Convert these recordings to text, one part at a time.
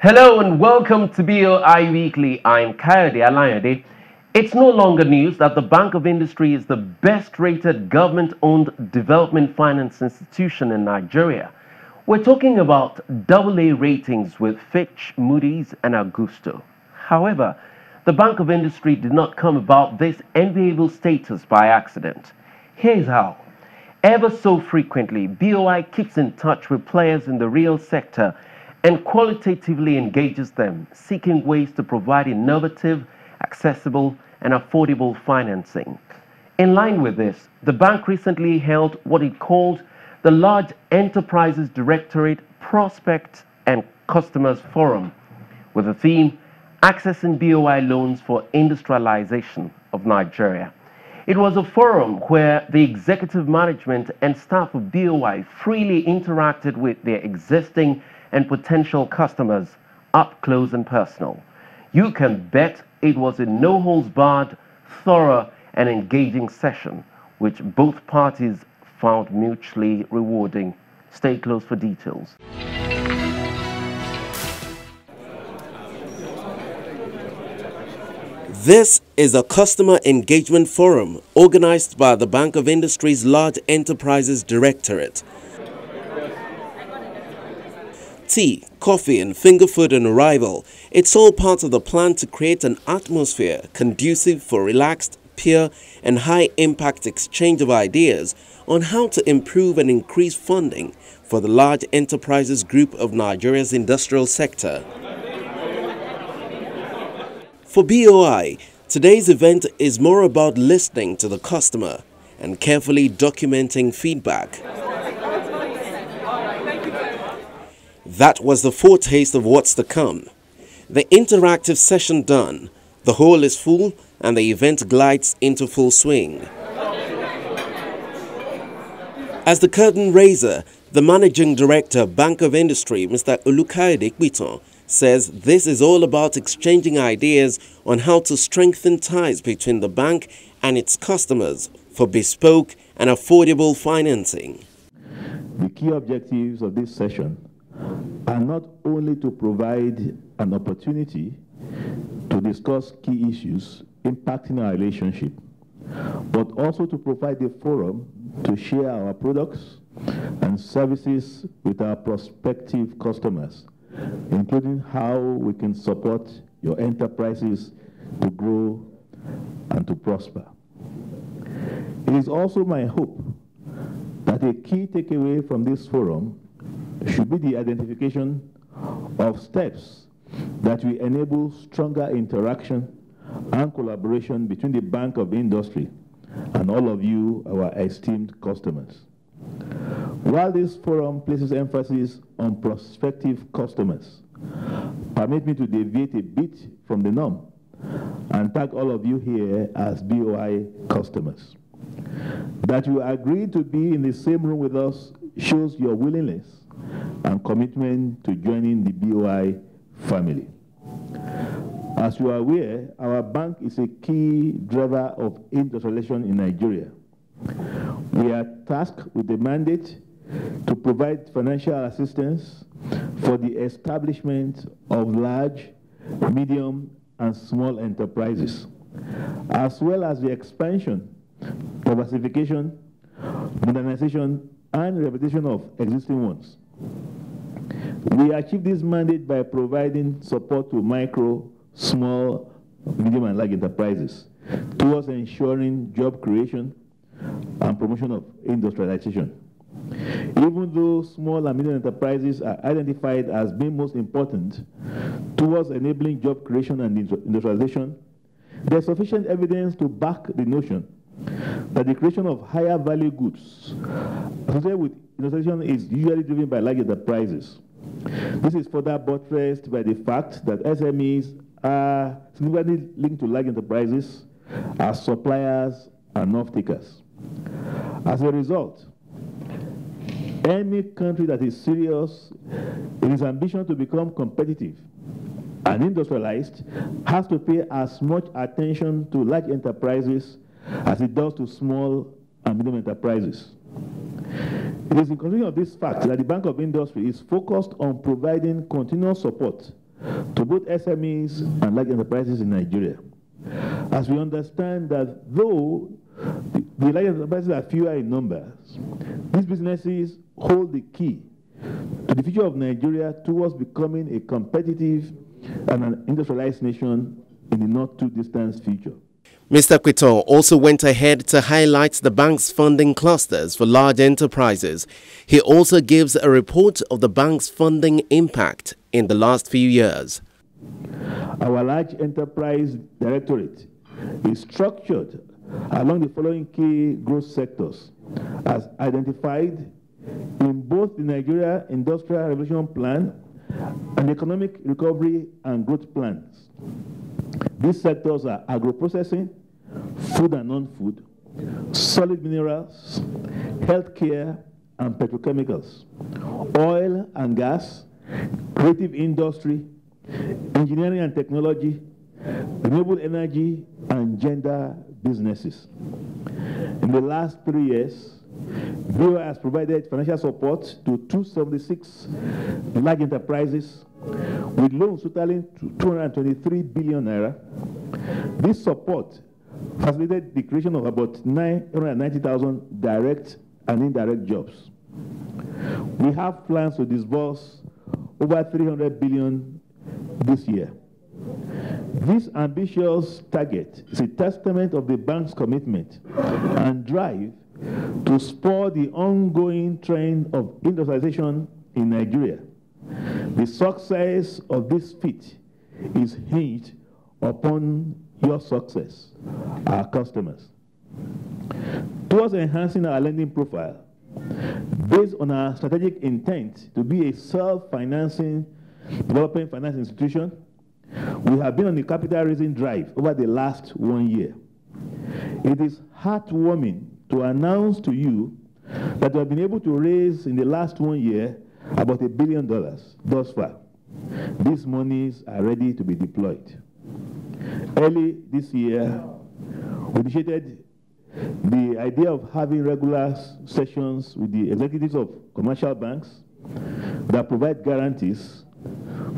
Hello and welcome to BOI Weekly. I'm Kayode Alayode. It's no longer news that the Bank of Industry is the best rated government-owned development finance institution in Nigeria. We're talking about AA ratings with Fitch, Moody's and Augusto. However, the Bank of Industry did not come about this enviable status by accident. Here's how. Ever so frequently, BOI keeps in touch with players in the real sector and qualitatively engages them, seeking ways to provide innovative, accessible, and affordable financing. In line with this, the bank recently held what it called the Large Enterprises Directorate Prospect and Customers Forum, with the theme Accessing BOI Loans for Industrialization of Nigeria. It was a forum where the executive management and staff of BOI freely interacted with their existing and potential customers up close and personal. You can bet it was a no-holds-barred, thorough and engaging session, which both parties found mutually rewarding. Stay close for details. This is a customer engagement forum organized by the Bank of Industry's Large Enterprises Directorate. Tea, coffee and finger food on arrival, it's all part of the plan to create an atmosphere conducive for relaxed, peer and high-impact exchange of ideas on how to improve and increase funding for the large enterprises group of Nigeria's industrial sector. For BOI, today's event is more about listening to the customer and carefully documenting feedback. That was the foretaste of what's to come. The interactive session done, the hall is full and the event glides into full swing. As the curtain raiser, the Managing Director, Bank of Industry, Mr. Pt.1, says this is all about exchanging ideas on how to strengthen ties between the bank and its customers for bespoke and affordable financing. The key objectives of this session are not only to provide an opportunity to discuss key issues impacting our relationship, but also to provide a forum to share our products and services with our prospective customers, including how we can support your enterprises to grow and to prosper. It is also my hope that a key takeaway from this forum should be the identification of steps that will enable stronger interaction and collaboration between the Bank of Industry and all of you, our esteemed customers. While this forum places emphasis on prospective customers, permit me to deviate a bit from the norm and tag all of you here as BOI customers. That you agreed to be in the same room with us shows your willingness and commitment to joining the BOI family. As you are aware, our bank is a key driver of industrialization in Nigeria. We are tasked with the mandate to provide financial assistance for the establishment of large, medium, and small enterprises, as well as the expansion, diversification, modernization, and rehabilitation of existing ones. We achieve this mandate by providing support to micro, small, medium, and large enterprises towards ensuring job creation and promotion of industrialization. Even though small and medium enterprises are identified as being most important towards enabling job creation and industrialization, there's sufficient evidence to back the notion that the creation of higher value goods associated with industrialization is usually driven by large enterprises. This is further buttressed by the fact that SMEs are significantly linked to large enterprises as suppliers and off-takers. As a result, any country that is serious in its ambition to become competitive and industrialized has to pay as much attention to large enterprises as it does to small and medium enterprises. It is in consideration of this fact that the Bank of Industry is focused on providing continuous support to both SMEs and large enterprises in Nigeria, as we understand that though the large enterprises are fewer in numbers, these businesses hold the key to the future of Nigeria towards becoming a competitive and an industrialized nation in the not too distant future. Mr. Quitor also went ahead to highlight the bank's funding clusters for large enterprises. He also gives a report of the bank's funding impact in the last few years. Our large enterprise directorate is structured along the following key growth sectors as identified in both the Nigeria Industrial Revolution Plan and Economic Recovery and Growth Plans. These sectors are agro-processing, food and non-food, solid minerals, healthcare and petrochemicals, oil and gas, creative industry, engineering and technology, renewable energy and gender businesses. In the last 3 years, BOI has provided financial support to 276 large enterprises with loans totaling 223 billion naira. This support facilitated the creation of about 990,000 direct and indirect jobs. We have plans to disburse over 300 billion this year. This ambitious target is a testament of the bank's commitment and drive to spur the ongoing trend of industrialization in Nigeria. The success of this feat is hinged upon your success, our customers. Towards enhancing our lending profile, based on our strategic intent to be a self-financing development finance institution, we have been on a capital raising drive over the last 1 year. It is heartwarming to announce to you that we have been able to raise in the last 1 year about $1 billion thus far. These monies are ready to be deployed. Early this year, we initiated the idea of having regular sessions with the executives of commercial banks that provide guarantees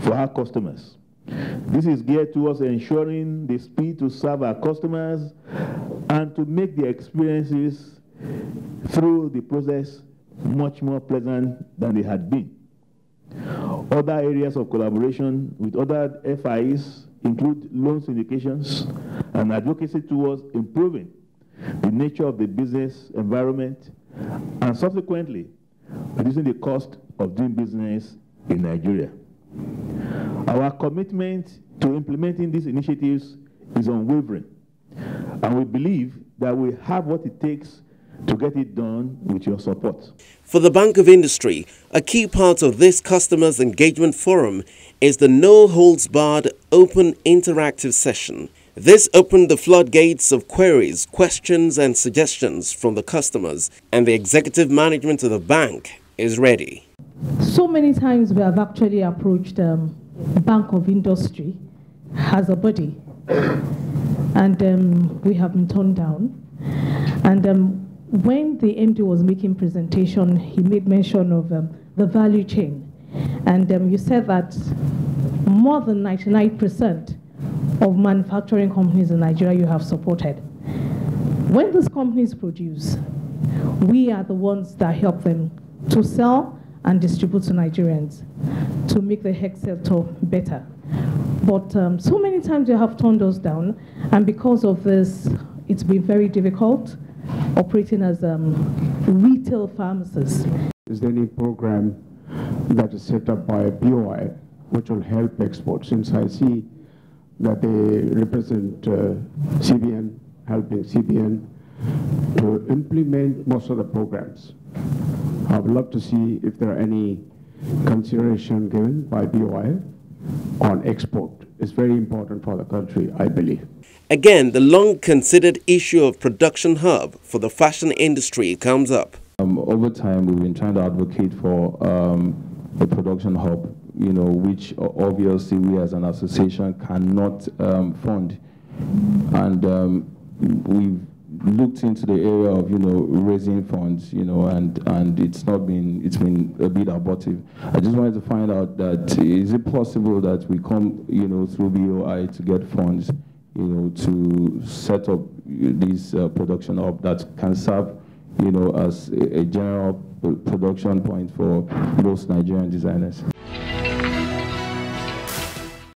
for our customers. This is geared towards ensuring the speed to serve our customers and to make their experiences through the process much more pleasant than they had been. Other areas of collaboration with other FIs include loan syndications and advocacy towards improving the nature of the business environment and subsequently reducing the cost of doing business in Nigeria. Our commitment to implementing these initiatives is unwavering, and we believe that we have what it takes to get it done with your support. For the Bank of Industry, a key part of this Customers Engagement Forum is the no-holds-barred open interactive session. This opened the floodgates of queries, questions and suggestions from the customers, and the executive management of the bank is ready. So many times we have actually approached Bank of Industry as a body, and we have been turned down. And when the MD was making presentation, he made mention of the value chain. And you said that more than 99% of manufacturing companies in Nigeria you have supported. When these companies produce, we are the ones that help them to sell and distribute to Nigerians to make the health sector better. But so many times you have turned us down, and because of this, it's been very difficult operating as retail pharmacists. Is there any program that is set up by BOI which will help exports? Since I see that they represent CBN, helping CBN to implement most of the programs. I would love to see if there are any consideration given by BOI on export. It's very important for the country, I believe. Again, the long-considered issue of production hub for the fashion industry comes up. Over time, we've been trying to advocate for a production hub, which obviously we as an association cannot fund. And we've looked into the area of, raising funds, and it's been a bit abortive. I just wanted to find out that is it possible that we come, through BOI to get funds, to set up this production hub that can serve, as a general production point for most Nigerian designers.